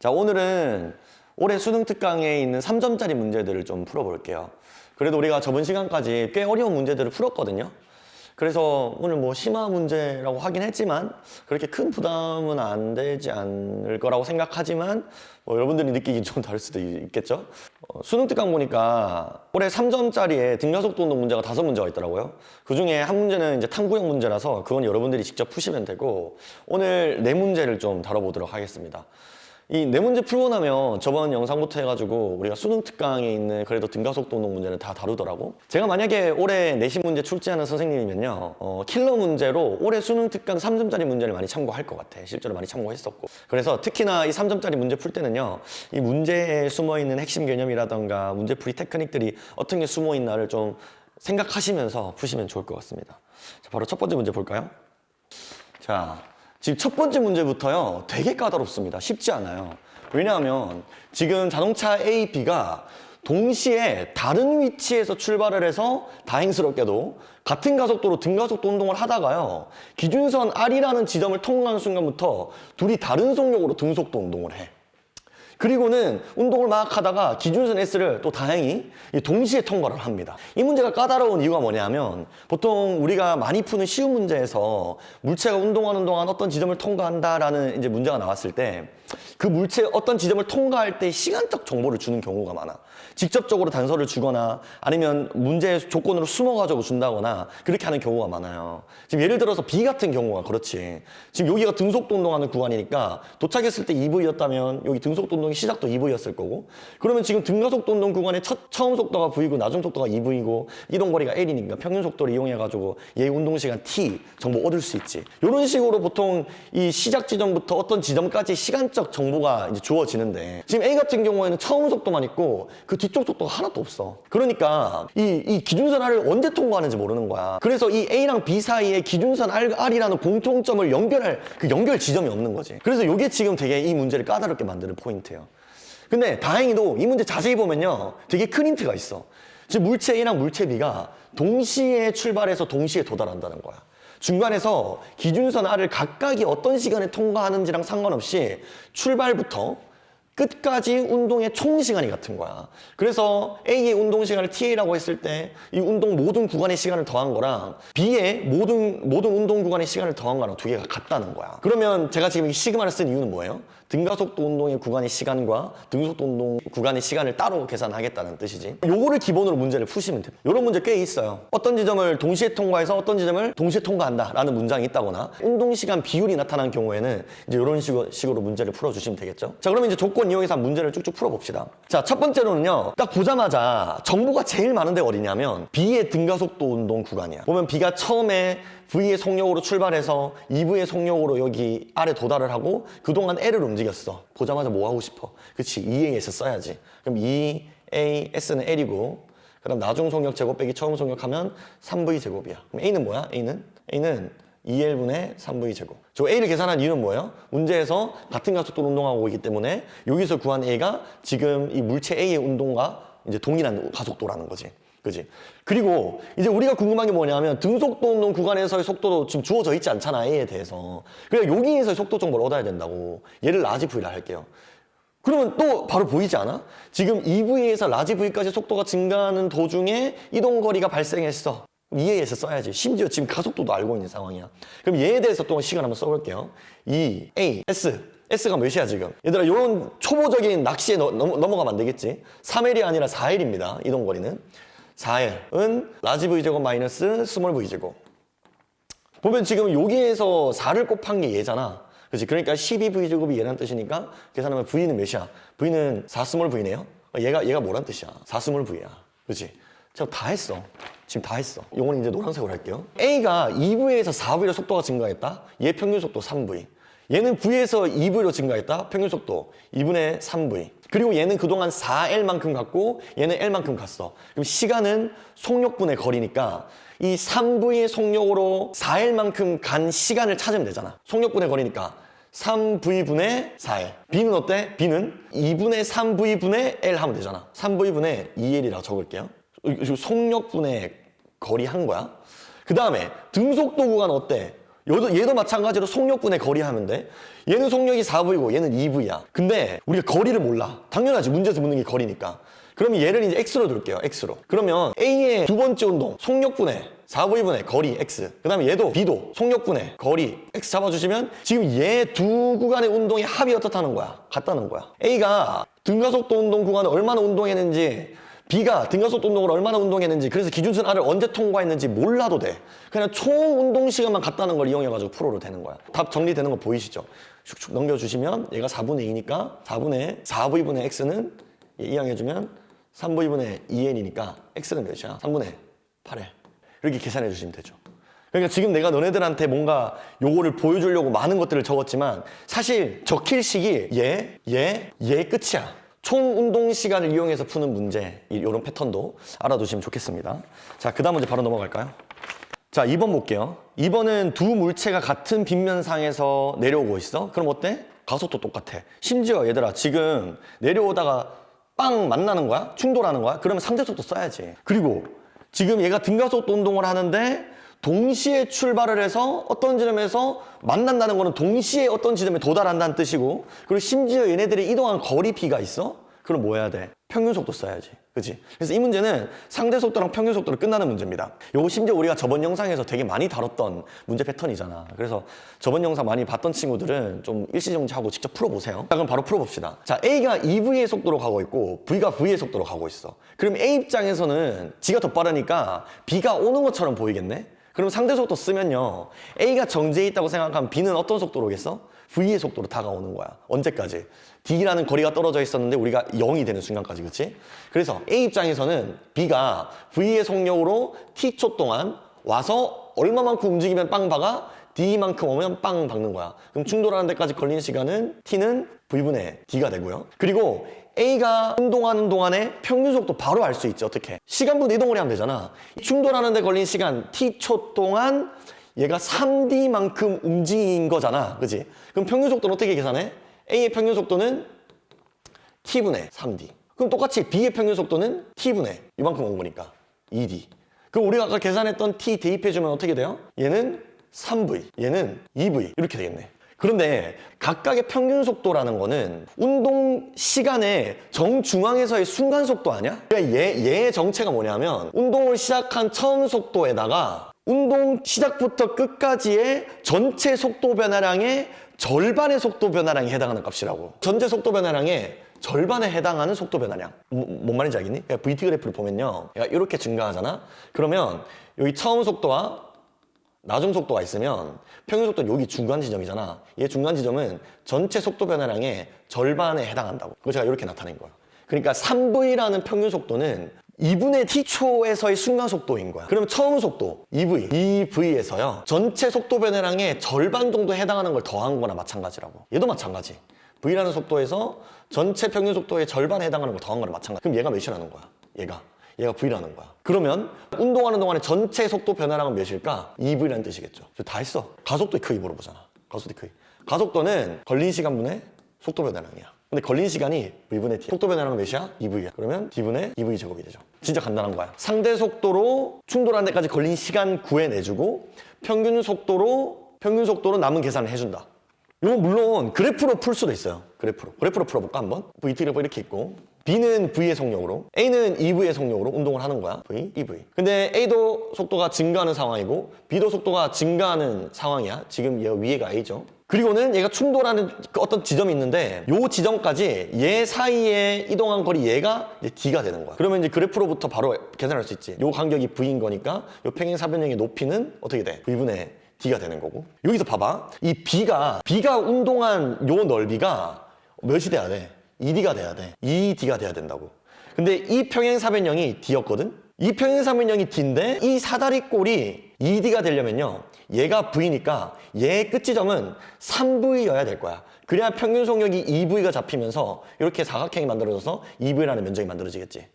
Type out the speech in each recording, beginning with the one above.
자, 오늘은 올해 수능 특강에 있는 3점짜리 문제들을 좀 풀어볼게요. 그래도 우리가 저번 시간까지 꽤 어려운 문제들을 풀었거든요. 그래서 오늘 뭐 심화 문제라고 하긴 했지만 그렇게 큰 부담은 안 되지 않을 거라고 생각하지만 뭐 여러분들이 느끼기 좀 다를 수도 있겠죠. 수능 특강 보니까 올해 3점짜리에 등가속도 운동 문제가 5문제가 있더라고요. 그 중에 한 문제는 이제 탐구형 문제라서 그건 여러분들이 직접 푸시면 되고, 오늘 4문제를 좀 다뤄보도록 하겠습니다. 이 4문제 풀고 나면 저번 영상부터 해가지고 우리가 수능 특강에 있는 그래도 등가속도 운동 문제는 다 다루더라고. 제가 만약에 올해 내신 문제 출제하는 선생님이면요, 킬러 문제로 올해 수능 특강 3점짜리 문제를 많이 참고할 것 같아. 실제로 많이 참고했었고. 그래서 특히나 이 3점짜리 문제 풀 때는요, 이 문제에 숨어있는 핵심 개념이라던가 문제풀이 테크닉들이 어떤 게 숨어있나를 좀 생각하시면서 푸시면 좋을 것 같습니다. 자, 바로 첫 번째 문제 볼까요? 자, 지금 첫 번째 문제부터요, 되게 까다롭습니다. 쉽지 않아요. 왜냐하면 지금 자동차 A, B가 동시에 다른 위치에서 출발을 해서 다행스럽게도 같은 가속도로 등가속도 운동을 하다가요, 기준선 R이라는 지점을 통과하는 순간부터 둘이 다른 속력으로 등속도 운동을 해. 그리고는 운동을 막 하다가 기준선 S를 또 다행히 동시에 통과를 합니다. 이 문제가 까다로운 이유가 뭐냐면, 보통 우리가 많이 푸는 쉬운 문제에서 물체가 운동하는 동안 어떤 지점을 통과한다라는 이제 문제가 나왔을 때 그 물체 어떤 지점을 통과할 때 시간적 정보를 주는 경우가 많아. 직접적으로 단서를 주거나 아니면 문제의 조건으로 숨어가지고 준다거나 그렇게 하는 경우가 많아요. 지금 예를 들어서 B 같은 경우가 그렇지. 지금 여기가 등속도 운동하는 구간이니까 도착했을 때 EV였다면 여기 등속도 운동의 시작도 EV였을 거고, 그러면 지금 등가속도 운동 구간의 처음 속도가 V고 나중 속도가 EV고 이동 거리가 L이니까 평균 속도를 이용해가지고 얘 운동 시간 T 정보 얻을 수 있지. 이런 식으로 보통 이 시작 지점부터 어떤 지점까지 시간적 정보가 이제 주어지는데, 지금 A 같은 경우에는 처음 속도만 있고 그 뒤쪽 속도가 하나도 없어. 그러니까 이 기준선 R을 언제 통과하는지 모르는 거야. 그래서 이 A랑 B 사이에 기준선 R이라는 공통점을 연결할 그 연결 지점이 없는 거지. 그래서 이게 지금 되게 이 문제를 까다롭게 만드는 포인트예요. 근데 다행히도 이 문제 자세히 보면요, 되게 큰 힌트가 있어. 지금 물체 A랑 물체 B가 동시에 출발해서 동시에 도달한다는 거야. 중간에서 기준선 R을 각각이 어떤 시간에 통과하는지랑 상관없이 출발부터 끝까지 운동의 총 시간이 같은 거야. 그래서 A의 운동 시간을 TA라고 했을 때 이 운동 모든 구간의 시간을 더한 거랑 B의 모든 운동 구간의 시간을 더한 거랑 두 개가 같다는 거야. 그러면 제가 지금 이 시그마를 쓴 이유는 뭐예요? 등가속도 운동의 구간의 시간과 등속도 운동 구간의 시간을 따로 계산하겠다는 뜻이지. 요거를 기본으로 문제를 푸시면 돼요. 요런 문제 꽤 있어요. 어떤 지점을 동시에 통과해서 어떤 지점을 동시에 통과한다 라는 문장이 있다거나 운동 시간 비율이 나타난 경우에는 이제 요런 식으로 문제를 풀어주시면 되겠죠. 자, 그러면 이제 조건 이용해서 문제를 쭉쭉 풀어봅시다. 자, 첫 번째로는요, 딱 보자마자 정보가 제일 많은 데가 어디냐면 B의 등가속도 운동 구간이야. 보면 B가 처음에 V의 속력으로 출발해서 2V의 속력으로 여기 R에 도달을 하고 그동안 L을 움직였어. 보자마자 뭐 하고 싶어? 그치, EAS 써야지. 그럼 EAS는 L이고, 그럼 나중 속력 제곱 빼기 처음 속력하면 3V 제곱이야. 그럼 A는 뭐야? A는 2L분의 3V 제곱. 저 A를 계산한 이유는 뭐예요? 문제에서 같은 가속도로 운동하고 있기 때문에 여기서 구한 A가 지금 이 물체 A의 운동과 이제 동일한 가속도라는 거지. 그지? 그리고 이제 우리가 궁금한 게 뭐냐면 등속도 운동 구간에서의 속도도 지금 주어져 있지 않잖아, A에 대해서. 그러니까 여기에서의 속도 정보를 얻어야 된다고. 얘를 라지 V라 할게요. 그러면 또 바로 보이지 않아? 지금 EV에서 라지 V까지 속도가 증가하는 도중에 이동거리가 발생했어. EAS 써야지. 심지어 지금 가속도도 알고 있는 상황이야. 그럼 얘에 대해서 또 시간 한번 써볼게요. S가 몇이야 지금? 얘들아, 이런 초보적인 낚시에 넘어가면 안 되겠지? 3L이 아니라 4L입니다. 이동거리는 4L은 라지 V제곱 마이너스 스몰 V제곱. 보면 지금 여기에서 4를 곱한 게 얘잖아. 그렇지? 그러니까 12V제곱이 얘란 뜻이니까 계산하면 V는 몇이야? V는 4 스몰 V네요? 얘가 뭐란 뜻이야? 4 스몰 V야. 그렇지? 제가 다 했어. 지금 다 했어. 이거는 이제 노란색으로 할게요. A가 2V에서 4V로 속도가 증가했다? 얘 평균 속도 3V. 얘는 V에서 2V로 증가했다? 평균 속도 2분의 3V. 그리고 얘는 그동안 4L만큼 갔고 얘는 L만큼 갔어. 그럼 시간은 속력분의 거리니까 이 3V의 속력으로 4L만큼 간 시간을 찾으면 되잖아. 속력분의 거리니까 3V분의 4L. B는 어때? B는 2분의 3V분의 L 하면 되잖아. 3V분의 2L이라고 적을게요. 속력분의 거리 한 거야. 그 다음에 등속도 구간 어때? 얘도 마찬가지로 속력분의 거리 하면 돼. 얘는 속력이 4V고 얘는 2V야. 근데 우리가 거리를 몰라. 당연하지. 문제에서 묻는 게 거리니까. 그러면 얘를 이제 X로 둘게요. X로. 그러면 A의 두 번째 운동, 속력분의 4V분의 거리 X. 그 다음에 얘도 B도 속력분의 거리 X 잡아주시면 지금 얘 두 구간의 운동의 합이 어떻다는 거야? 같다는 거야. A가 등가속도 운동 구간을 얼마나 운동했는지, B가 등가속도 운동을 얼마나 운동했는지, 그래서 기준선 R을 언제 통과했는지 몰라도 돼. 그냥 총 운동 시간만 같다는 걸 이용해가지고 풀어도 되는 거야. 답 정리되는 거 보이시죠? 슉슉 넘겨주시면 얘가 4분의 2니까 4V분의 X는 이항해주면 3V분의 2N이니까 X는 몇이야? 3분의 8에. 이렇게 계산해 주시면 되죠. 그러니까 지금 내가 너네들한테 뭔가 요거를 보여주려고 많은 것들을 적었지만 사실 적힐 식이 얘 끝이야. 총 운동 시간을 이용해서 푸는 문제, 이런 패턴도 알아두시면 좋겠습니다. 자, 그 다음 문제 바로 넘어갈까요? 자, 2번 볼게요. 2번은 두 물체가 같은 빗면상에서 내려오고 있어. 그럼 어때? 가속도 똑같아. 심지어 얘들아, 지금 내려오다가 빵 만나는 거야? 충돌하는 거야? 그러면 상대속도 써야지. 그리고 지금 얘가 등가속도 운동을 하는데 동시에 출발을 해서 어떤 지점에서 만난다는 거는 동시에 어떤 지점에 도달한다는 뜻이고, 그리고 심지어 얘네들이 이동한 거리 B가 있어? 그럼 뭐 해야 돼? 평균속도 써야지. 그치? 그래서 이 문제는 상대속도랑 평균속도로 끝나는 문제입니다. 요거 심지어 우리가 저번 영상에서 되게 많이 다뤘던 문제 패턴이잖아. 그래서 저번 영상 많이 봤던 친구들은 좀 일시정지하고 직접 풀어보세요. 자, 그럼 바로 풀어봅시다. 자, A가 2V의 속도로 가고 있고 V가 V의 속도로 가고 있어. 그럼 A 입장에서는 G가 더 빠르니까 B가 오는 것처럼 보이겠네? 그럼 상대속도 쓰면요, A가 정지해 있다고 생각하면 B는 어떤 속도로 오겠어? V의 속도로 다가오는 거야. 언제까지? D라는 거리가 떨어져 있었는데 우리가 0이 되는 순간까지, 그치? 그래서 A 입장에서는 B가 V의 속력으로 T초 동안 와서 얼마만큼 움직이면 빵 박아? D만큼 오면 빵 박는 거야. 그럼 충돌하는 데까지 걸리는 시간은 T는 V분의 D가 되고요. 그리고 A가 운동하는 동안에 평균 속도 바로 알 수 있지. 어떻게? 시간분 이동을 하면 되잖아. 충돌하는 데 걸린 시간 T초 동안 얘가 3D만큼 움직인 거잖아. 그치? 그럼 평균 속도는 어떻게 계산해? A의 평균 속도는 T분의 3D. 그럼 똑같이 B의 평균 속도는 T분의 이만큼 온 거니까 2D. 그럼 우리가 아까 계산했던 T 대입해주면 어떻게 돼요? 얘는 3V, 얘는 2V 이렇게 되겠네. 그런데 각각의 평균 속도라는 거는 운동 시간의 정중앙에서의 순간 속도 아니야? 그러니까 얘의 정체가 뭐냐면 운동을 시작한 처음 속도에다가 운동 시작부터 끝까지의 전체 속도 변화량의 절반의 속도 변화량에 해당하는 값이라고. 전체 속도 변화량의 절반에 해당하는 속도 변화량. 뭔 말인지 알겠니? 그러니까 VT 그래프를 보면요, 얘가 이렇게 증가하잖아? 그러면 여기 처음 속도와 나중 속도가 있으면 평균 속도는 여기 중간 지점이잖아. 얘 중간 지점은 전체 속도 변화량의 절반에 해당한다고. 그거 제가 이렇게 나타낸 거야. 그러니까 3V라는 평균 속도는 2분의 T초에서의 순간 속도인 거야. 그러면 처음 속도 2V에서요, 전체 속도 변화량의 절반 정도 해당하는 걸 더한 거나 마찬가지라고. 얘도 마찬가지. V라는 속도에서 전체 평균 속도의 절반에 해당하는 걸 더한 거나 마찬가지. 그럼 얘가 몇이라는 거야? 얘가 V라는 거야. 그러면 운동하는 동안에 전체 속도 변화량은 몇일까? 2V라는 뜻이겠죠. 다 했어. 가속도의 크기 물어보잖아. 가속도의 크기. 가속도는 걸린 시간분의 속도 변화량이야. 근데 걸린 시간이 V분의 T. 속도 변화량은 몇이야? 2V야. 그러면 D분의 2V 제곱이 되죠. 진짜 간단한 거야. 상대 속도로 충돌하는 데까지 걸린 시간 구해내주고 평균 속도로 남은 계산을 해준다. 이거 물론 그래프로 풀 수도 있어요. 그래프로 풀어볼까 한번? VT 그래프 이렇게 있고 B는 V의 속력으로, A는 2V의 속력으로 운동을 하는 거야. V, 2V. 근데 A도 속도가 증가하는 상황이고 B도 속도가 증가하는 상황이야. 지금 얘 위에가 A죠. 그리고는 얘가 충돌하는 어떤 지점이 있는데 요 지점까지 얘 사이에 이동한 거리 얘가 이제 D가 되는 거야. 그러면 이제 그래프로부터 바로 계산할 수 있지. 요 간격이 V인 거니까 요 평행사변형의 높이는 어떻게 돼? V분의 D가 되는 거고. 여기서 봐봐. 이 B가 운동한 요 넓이가 몇이 돼야 돼? 2D가 돼야 돼. 2D가 돼야 된다고. 근데 이 평행사변형이 D였거든? 이 평행사변형이 D인데 이 사다리꼴이 2D가 되려면요, 얘가 V니까 얘의 끝지점은 3V여야 될 거야. 그래야 평균 속력이 2V가 잡히면서 이렇게 사각형이 만들어져서 2V라는 면적이 만들어지겠지.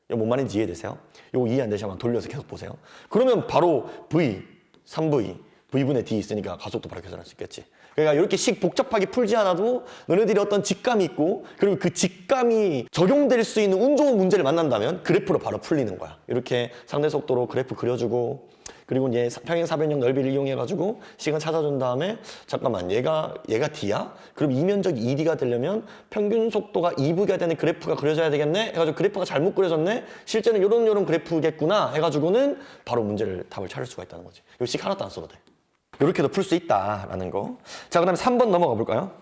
이거 뭔 말인지 이해되세요? 이거 이해 안 되시면 돌려서 계속 보세요. 그러면 바로 V, 3V, V분의 D 있으니까 가속도 바로 계산할 수 있겠지. 그러니까 이렇게 식 복잡하게 풀지 않아도 너네들이 어떤 직감이 있고, 그리고 그 직감이 적용될 수 있는 운 좋은 문제를 만난다면 그래프로 바로 풀리는 거야. 이렇게 상대 속도로 그래프 그려주고, 그리고 얘 평행 사변형 넓이를 이용해가지고 시간 찾아준 다음에 잠깐만 얘가 D야? 그럼 이면적이 2D가 되려면 평균 속도가 2V가 되는 그래프가 그려져야 되겠네? 해가지고 그래프가 잘못 그려졌네? 실제는 요런 그래프겠구나 해가지고는 바로 문제를 답을 찾을 수가 있다는 거지. 요 식 하나도 안 써도 돼. 이렇게도 풀 수 있다라는 거. 자, 그 다음에 3번 넘어가 볼까요?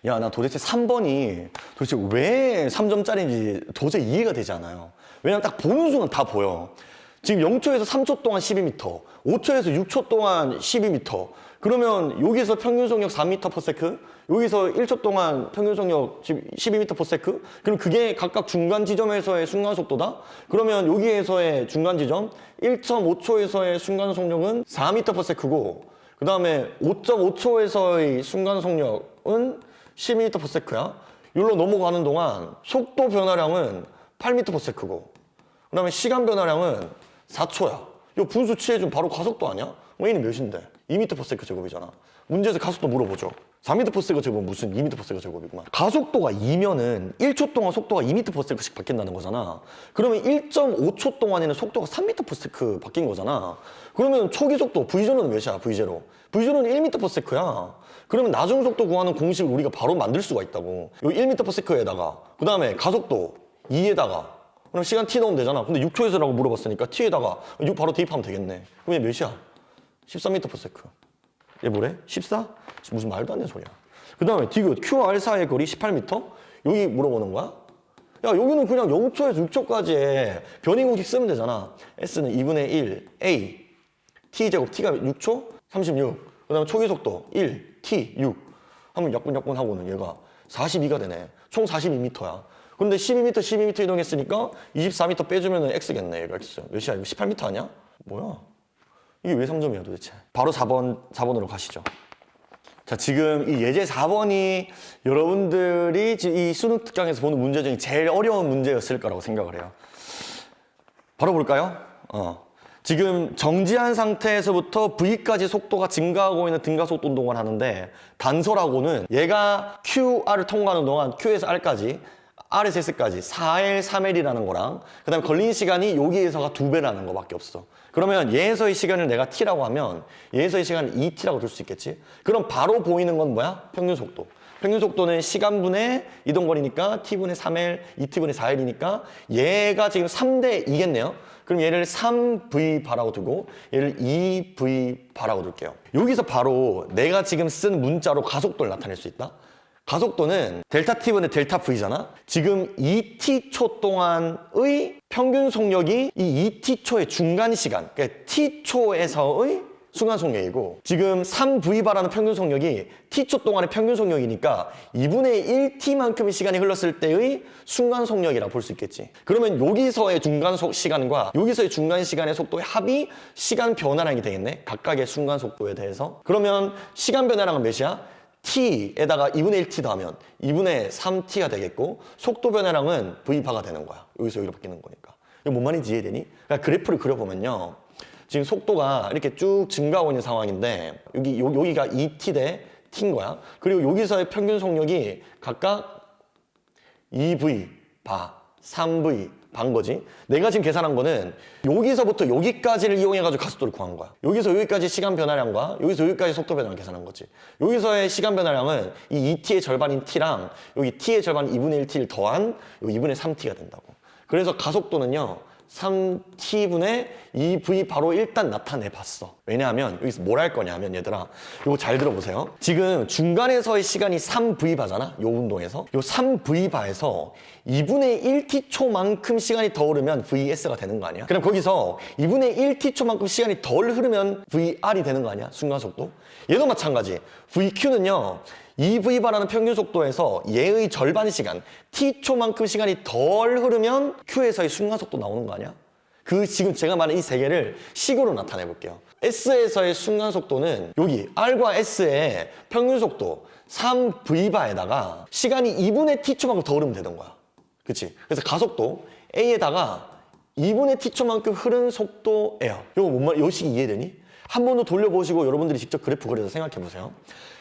야, 나 도대체 3번이 도대체 왜 3점짜리인지 도저히 이해가 되지 않아요. 왜냐면 딱 보는 순간 다 보여. 지금 0초에서 3초 동안 12m, 5초에서 6초 동안 12m. 그러면 여기서 평균 속력 4m/s, 여기서 1초 동안 평균 속력 12m/s. 그럼 그게 각각 중간 지점에서의 순간 속도다? 그러면 여기에서의 중간 지점 1.5초에서의 순간 속력은 4m/s고, 그 다음에 5.5초에서의 순간 속력은 12m/s야. 여기로 넘어가는 동안 속도 변화량은 8m/s고, 그 다음에 시간 변화량은 4초야. 이거 분수 취해주면 바로 가속도 아니야? 얘는 몇인데? 2m/s 제곱이잖아. 문제에서 가속도 물어보죠. 4m/s 제곱은 무슨 2m/s 제곱이구만. 가속도가 2면은 1초 동안 속도가 2m/s씩 바뀐다는 거잖아. 그러면 1.5초 동안에는 속도가 3m/s 바뀐 거잖아. 그러면 초기 속도 V제로는 몇이야? V제로. V제로는 1m/s야. 그러면 나중 속도 구하는 공식을 우리가 바로 만들 수가 있다고. 여기 1m/s에다가 그 다음에 가속도 2에다가 그럼 시간 t 넣으면 되잖아. 근데 6초에서라고 물어봤으니까 t에다가 6 바로 대입하면 되겠네. 그럼 얘 몇이야? 13m/s. 얘 뭐래? 14? 무슨 말도 안 되는 소리야. 그 다음에 디귿 QR 사이의 거리 18m? 여기 물어보는 거야? 야, 여기는 그냥 0초에서 6초까지의 변이 공식 쓰면 되잖아. S는 2분의 1 A T제곱 T가 6초? 36. 그 다음에 초기 속도 1 T 6 하면 약분 하고는 얘가 42가 되네. 총 42m야. 근데 12m 이동했으니까 24m 빼주면 X겠네. 얘가 X. 몇이야? 이거 18m 아니야? 뭐야? 이게 왜 3점이야 도대체? 바로 4번으로 가시죠. 자, 지금 이 예제 4번이 여러분들이 이 수능 특강에서 보는 문제 중에 제일 어려운 문제였을 거라고 생각을 해요. 바로 볼까요? 지금 정지한 상태에서부터 V까지 속도가 증가하고 있는 등가속도 운동을 하는데, 단서라고는 얘가 QR을 통과하는 동안 Q에서 R까지, R에서 S까지 4L, 3L이라는 거랑 그 다음에 걸린 시간이 여기에서가 2배라는 거밖에 없어. 그러면 얘에서의 시간을 내가 T라고 하면 얘에서의 시간을 2T라고 둘 수 있겠지? 그럼 바로 보이는 건 뭐야? 평균 속도. 평균 속도는 시간분의 이동거리니까 T분의 3L, 2T분의 4L이니까 얘가 지금 3대 2겠네요? 그럼 얘를 3V바라고 두고 얘를 2V바라고 둘게요. 여기서 바로 내가 지금 쓴 문자로 가속도를 나타낼 수 있다? 가속도는 델타 T분의 델타 V잖아? 지금 2T초 동안의 평균 속력이 이 2T초의 중간 시간, 그러니까 T초에서의 순간 속력이고, 지금 3V바라는 평균 속력이 T초 동안의 평균 속력이니까 2분의 1T만큼의 시간이 흘렀을 때의 순간 속력이라고 볼 수 있겠지. 그러면 여기서의 중간 시간과 여기서의 중간 시간의 속도의 합이 시간 변화량이 되겠네? 각각의 순간 속도에 대해서. 그러면 시간 변화량은 몇이야? T에다가 2분의 1T 더하면 2분의 3T가 되겠고, 속도 변화량은 V바가 되는 거야. 여기서 여기로 바뀌는 거니까. 이거 뭔 말인지 이해되니? 그러니까 그래프를 그려보면요. 지금 속도가 이렇게 쭉 증가하고 있는 상황인데, 여기가 2T 대 T인 거야. 그리고 여기서의 평균 속력이 각각 2V 바, 3V 반 거지. 내가 지금 계산한 거는 여기서부터 여기까지를 이용해가지고 가속도를 구한 거야. 여기서 여기까지 시간 변화량과 여기서 여기까지 속도 변화를 계산한 거지. 여기서의 시간 변화량은 이 2T의 절반인 T랑 여기 T의 절반 2분의 1T를 더한 2분의 3T가 된다고. 그래서 가속도는요, 3T분의 2V 바로 일단 나타내 봤어. 왜냐하면 여기서 뭘 할 거냐면, 얘들아 이거 잘 들어보세요. 지금 중간에서의 시간이 3V바잖아. 요 운동에서 요 3V바에서 2분의 1T초만큼 시간이 더 흐르면 VS가 되는 거 아니야? 그럼 거기서 2분의 1T초만큼 시간이 덜 흐르면 VR이 되는 거 아니야? 순간속도. 얘도 마찬가지. VQ는요, 2V바라는 평균 속도에서 얘의 절반 시간, T초만큼 시간이 덜 흐르면 Q에서의 순간속도 나오는 거 아니야? 지금 제가 말한 이 세 개를 식으로 나타내 볼게요. S에서의 순간속도는 여기 R과 S의 평균 속도 3V바에다가 시간이 2분의 T초만큼 더 흐르면 되는 거야. 그치? 그래서 가속도 A에다가 2분의 T초만큼 흐른 속도예요. 이거 뭔 말, 이 식이 이해되니? 한 번 더 돌려보시고 여러분들이 직접 그래프 그려서 생각해 보세요.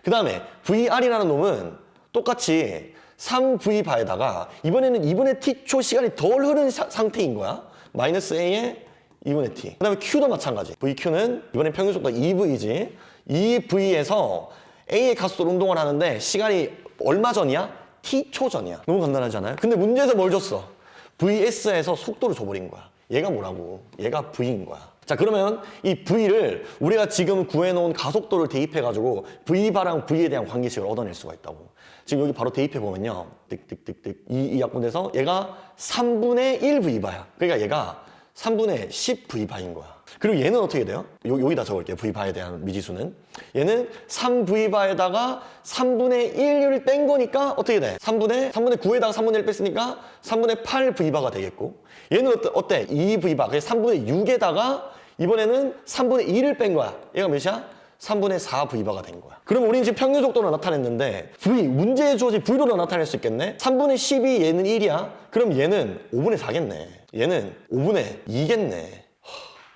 그 다음에 VR이라는 놈은 똑같이 3V바에다가 이번에는 2분의 T초 시간이 덜 흐른 상태인 거야. 마이너스 A에 2분의 t. 그 다음에 q도 마찬가지. vq는 이번엔 평균 속도가 2v지. 이 v에서 a의 가속도로 운동을 하는데 시간이 얼마 전이야? t초 전이야. 너무 간단하지 않아요? 근데 문제에서 뭘 줬어? vs에서 속도를 줘버린 거야. 얘가 뭐라고? 얘가 v인 거야. 자, 그러면 이 v를 우리가 지금 구해놓은 가속도를 대입해가지고 v바랑 v에 대한 관계식을 얻어낼 수가 있다고. 지금 여기 바로 대입해보면요. 띡띡띡띡. 이 약분돼서 얘가 3분의 1 v바야. 그러니까 얘가 3분의 10 v바인 거야. 그리고 얘는 어떻게 돼요? 여기다 적을게요. v바에 대한 미지수는. 얘는 3v바에다가 3분의 1을 뺀 거니까 어떻게 돼? 3분의 9에다가 3분의 1 뺐으니까 3분의 8 v바가 되겠고, 얘는 어때? 2v바. 그래서 3분의 6에다가 이번에는 3분의 2를 뺀 거야. 얘가 몇이야? 3분의 4 v바가 된 거야. 그럼 우리는 지금 평균 속도로 나타냈는데 문제에 주어진 v로도 나타낼 수 있겠네? 3분의 10이 얘는 1이야? 그럼 얘는 5분의 4겠네. 얘는 5분의 2겠네.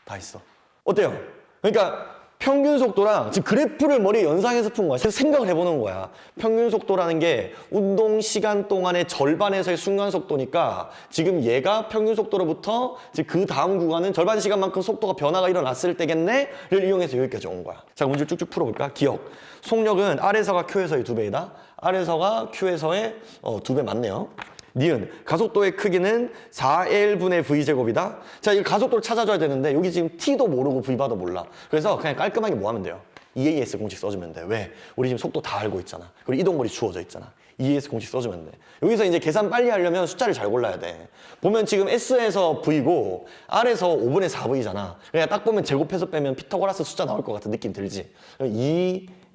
다 있어. 어때요? 그러니까 평균 속도랑 지금 그래프를 머리에 연상해서 푼 거야. 그래서 생각을 해보는 거야. 평균 속도라는 게 운동 시간 동안의 절반에서의 순간 속도니까 지금 얘가 평균 속도로부터 지금 그 다음 구간은 절반 시간만큼 속도가 변화가 일어났을 때겠네?를 이용해서 여기까지 온 거야. 자, 문제를 쭉쭉 풀어볼까? 기억. 속력은 R에서가 Q에서의 2배이다. R에서가 Q에서의 2배 맞네요. 니은, 가속도의 크기는 4L분의 V제곱이다. 자, 이 가속도를 찾아줘야 되는데 여기 지금 T도 모르고 V바도 몰라. 그래서 그냥 깔끔하게 뭐 하면 돼요? EAS 공식 써주면 돼. 왜? 우리 지금 속도 다 알고 있잖아. 그리고 이동거리 주어져 있잖아. EAS 공식 써주면 돼. 여기서 이제 계산 빨리 하려면 숫자를 잘 골라야 돼. 보면 지금 S에서 V고 R에서 5분의 4V잖아. 그러니까 딱 보면 제곱해서 빼면 피타고라스 숫자 나올 것 같은 느낌 들지?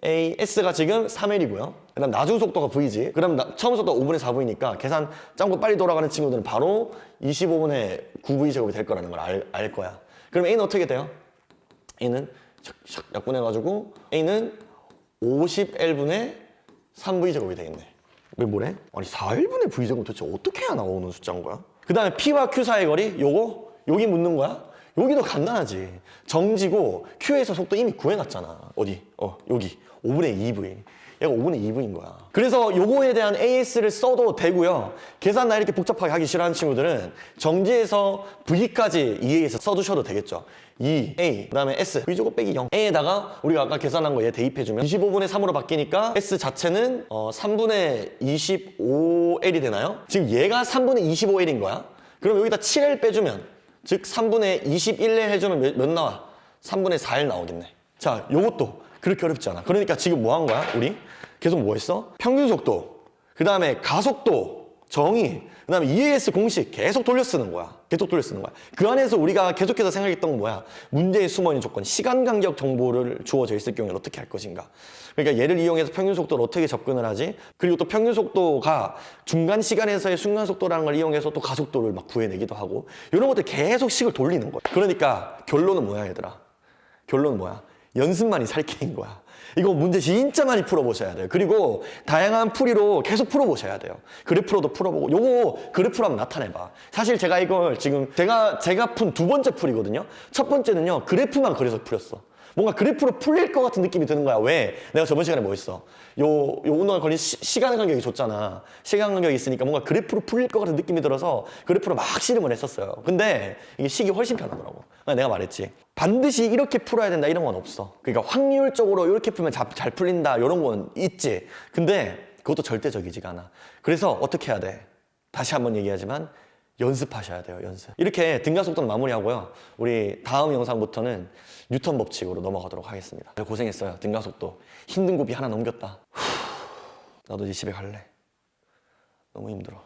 S가 지금 3L이고요. 그 다음 나중 속도가 V지. 그 다음 처음 속도가 5분의 4V니까 계산 짱구 빨리 돌아가는 친구들은 바로 25분의 9V제곱이 될 거라는 걸 알 거야. 그럼 A는 어떻게 돼요? A는 샥 약분해가지고 A는 50L분의 3V제곱이 되겠네. 왜 뭐래? 아니 4L분의 V제곱 도대체 어떻게 해야 나오는 숫자인 거야? 그 다음에 P와 Q 사이의 거리? 여기 묻는 거야? 여기도 간단하지. 정지고 Q에서 속도 이미 구해놨잖아. 어디? 여기 5분의 2V. 얘가 5분의 2V인 거야. 그래서 요거에 대한 AS를 써도 되고요. 계산 나 이렇게 복잡하게 하기 싫어하는 친구들은 정지에서 V까지 EA에서 써주셔도 되겠죠. 2A, 그 다음에 S, V제곱 빼기 0. A에다가 우리가 아까 계산한 거 얘 대입해주면 25분의 3으로 바뀌니까 S 자체는 3분의 25L이 되나요? 지금 얘가 3분의 25L인 거야. 그럼 여기다 7L 빼주면, 즉 3분의 21L 해주면 몇 나와? 3분의 4L 나오겠네. 자, 요것도 그렇게 어렵지 않아. 그러니까 지금 뭐 한 거야? 우리 계속 뭐 했어? 평균 속도, 그 다음에 가속도, 정의, 그 다음에 EAS 공식 계속 돌려 쓰는 거야. 계속 돌려 쓰는 거야. 그 안에서 우리가 계속해서 생각했던 건 뭐야? 문제에 숨어있는 조건, 시간 간격 정보를 주어져 있을 경우에는 어떻게 할 것인가? 그러니까 얘를 이용해서 평균 속도를 어떻게 접근을 하지? 그리고 또 평균 속도가 중간 시간에서의 순간 속도라는 걸 이용해서 또 가속도를 막 구해내기도 하고, 이런 것들 계속 식을 돌리는 거야. 그러니까 결론은 뭐야, 얘들아? 결론은 뭐야? 연습만이 살게인 거야. 이거 문제 진짜 많이 풀어보셔야 돼요. 그리고 다양한 풀이로 계속 풀어보셔야 돼요. 그래프로도 풀어보고, 요거 그래프로 한번 나타내봐. 사실 제가 이걸 지금 제가 푼 두 번째 풀이거든요. 첫 번째는요, 그래프만 그려서 풀었어. 뭔가 그래프로 풀릴 것 같은 느낌이 드는 거야. 왜? 내가 저번 시간에 뭐 했어? 요 운동을 걸린 시간 간격이 줬잖아. 시간 간격이 있으니까 뭔가 그래프로 풀릴 것 같은 느낌이 들어서 그래프로 막 씨름을 했었어요. 근데 이게 식이 훨씬 편하더라고. 내가 말했지. 반드시 이렇게 풀어야 된다 이런 건 없어. 그러니까 확률적으로 이렇게 풀면 잘 풀린다 이런 건 있지. 근데 그것도 절대적이지가 않아. 그래서 어떻게 해야 돼? 다시 한번 얘기하지만 연습하셔야 돼요. 연습. 이렇게 등가속도는 마무리하고요. 우리 다음 영상부터는 뉴턴 법칙으로 넘어가도록 하겠습니다. 고생했어요. 등가속도. 힘든 고비 하나 넘겼다. 나도 이제 집에 갈래. 너무 힘들어.